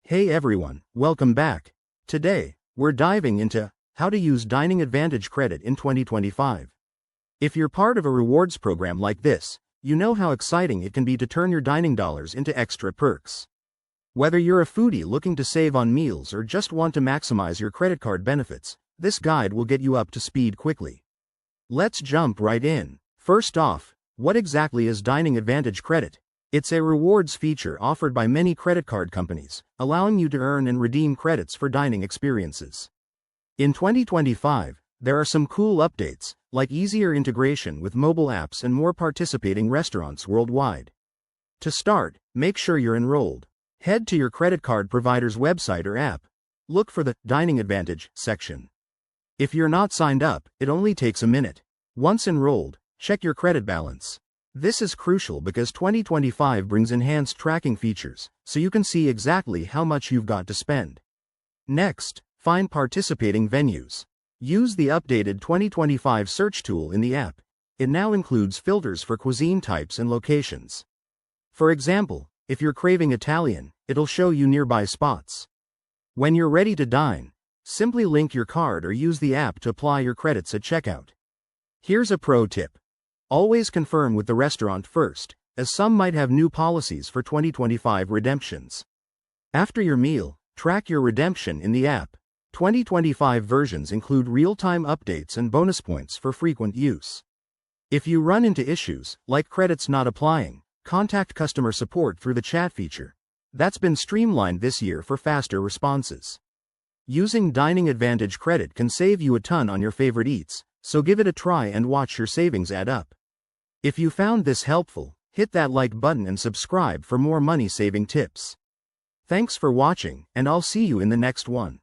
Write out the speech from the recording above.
Hey everyone, welcome back. Today, we're diving into how to use Dining Advantage credit in 2025. If you're part of a rewards program like this, you know how exciting it can be to turn your dining dollars into extra perks. Whether you're a foodie looking to save on meals or just want to maximize your credit card benefits, this guide will get you up to speed quickly. Let's jump right in. First off, what exactly is Dining Advantage credit? It's a rewards feature offered by many credit card companies, allowing you to earn and redeem credits for dining experiences. In 2025, there are some cool updates, like easier integration with mobile apps and more participating restaurants worldwide. To start, make sure you're enrolled. Head to your credit card provider's website or app. Look for the Dining Advantage section. If you're not signed up, it only takes a minute. Once enrolled, check your credit balance. This is crucial because 2025 brings enhanced tracking features, so you can see exactly how much you've got to spend. Next, find participating venues. Use the updated 2025 search tool in the app. It now includes filters for cuisine types and locations. For example, if you're craving Italian, it'll show you nearby spots. When you're ready to dine, simply link your card or use the app to apply your credits at checkout. Here's a pro tip. Always confirm with the restaurant first, as some might have new policies for 2025 redemptions. After your meal, track your redemption in the app. 2025 versions include real-time updates and bonus points for frequent use. If you run into issues, like credits not applying, contact customer support through the chat feature. That's been streamlined this year for faster responses. Using Dining Advantage credit can save you a ton on your favorite eats, so give it a try and watch your savings add up. If you found this helpful, hit that like button and subscribe for more money-saving tips. Thanks for watching, and I'll see you in the next one.